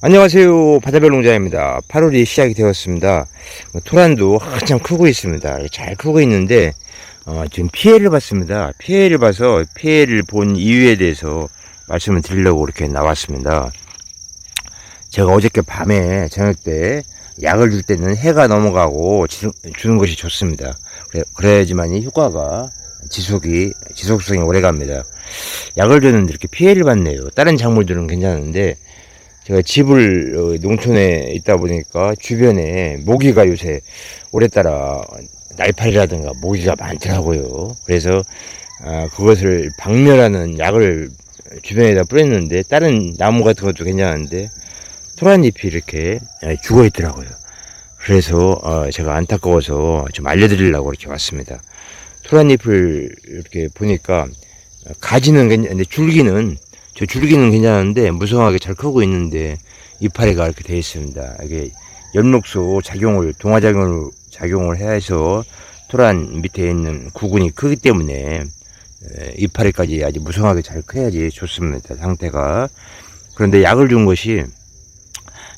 안녕하세요. 바다별 농장입니다. 8월이 시작이 되었습니다. 토란도 한참 크고 있습니다. 잘 크고 있는데 지금 피해를 봤습니다. 피해를 봐서 피해를 본 이유에 대해서 말씀을 드리려고 이렇게 나왔습니다. 제가 어저께 밤에 저녁 때 약을 줄 때는 해가 넘어가고 주는 것이 좋습니다. 그래야지만이 효과가 지속성이 오래 갑니다. 약을 줬는데 이렇게 피해를 봤네요. 다른 작물들은 괜찮은데 제가 집을 농촌에 있다 보니까 주변에 모기가 요새 오래따라 날파리라든가 모기가 많더라고요. 그래서 그것을 박멸하는 약을 주변에다 뿌렸는데 다른 나무 같은 것도 괜찮은데 토란잎이 이렇게 죽어 있더라고요. 그래서 제가 안타까워서 좀 알려드리려고 이렇게 왔습니다. 토란잎을 이렇게 보니까 가지는 괜찮은데 줄기는 괜찮은데 무성하게 잘 크고 있는데 이파리가 이렇게 되어 있습니다. 이게 엽록소 동화작용을 해서 토란 밑에 있는 구근이 크기 때문에 이파리까지 아주 무성하게 잘 커야지 좋습니다. 상태가. 그런데 약을 준 것이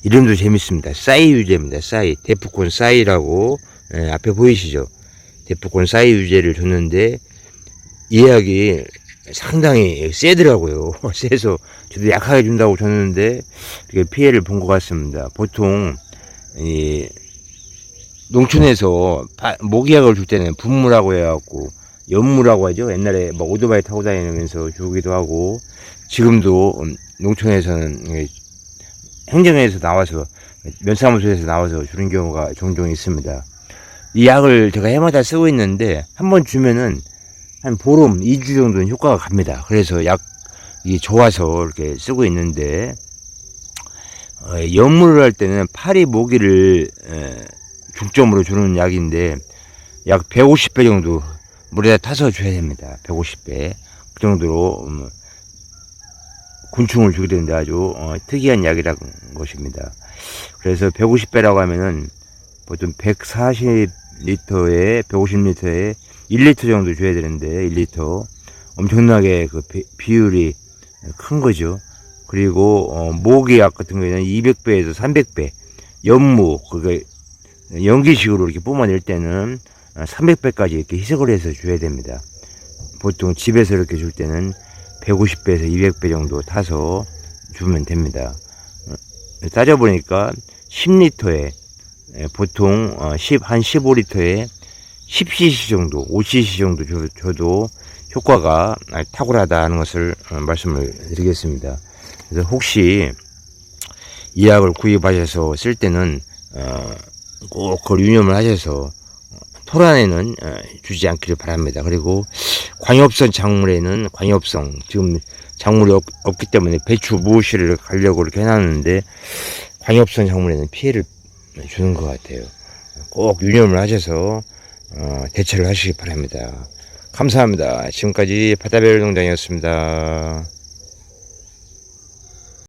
이름도 재밌습니다. 싸이 유제입니다. 싸이 데프콘 싸이라고 앞에 보이시죠? 데프콘 싸이 유제를 줬는데 이 약이 상당히 세더라고요. 세서 저도 약하게 준다고 줬는데 이렇게 피해를 본 것 같습니다. 보통 이 농촌에서 모기약을 줄 때는 분무라고 해갖고 연무라고 하죠. 옛날에 뭐 오토바이 타고 다니면서 주기도 하고 지금도 농촌에서는 행정에서 나와서 면사무소에서 나와서 주는 경우가 종종 있습니다. 이 약을 제가 해마다 쓰고 있는데 한번 주면은 한 보름, 2주 정도는 효과가 갑니다. 그래서 약이 좋아서 이렇게 쓰고 있는데, 연물을 할 때는 파리 모기를 중점으로 주는 약인데, 약 150배 정도 물에다 타서 줘야 됩니다. 150배. 그 정도로 곤충을 주게 되는데 아주 특이한 약이라는 것입니다. 그래서 150배라고 하면은 보통 140리터에, 150리터에 1리터 정도 줘야 되는데 1리터 엄청나게 그 비율이 큰 거죠. 그리고 모기약 같은 경우에는 200배에서 300배 연무 그게 연기식으로 이렇게 뿜어낼 때는 300배까지 이렇게 희석을 해서 줘야 됩니다. 보통 집에서 이렇게 줄 때는 150배에서 200배 정도 타서 주면 됩니다. 따져보니까 10리터에 보통 한 15리터에 10cc 정도, 5cc 정도 줘도 효과가 탁월하다 하는 것을 말씀을 드리겠습니다. 그래서 혹시 이 약을 구입하셔서 쓸 때는 꼭 그걸 유념을 하셔서 토란에는 주지 않기를 바랍니다. 그리고 광엽성 작물에는 지금 작물이 없기 때문에 배추 무시를 가려고 이렇게 해놨는데 광엽성 작물에는 피해를 주는 것 같아요. 꼭 유념을 하셔서 대처를 하시기 바랍니다. 감사합니다. 지금까지 바다별 농장이었습니다.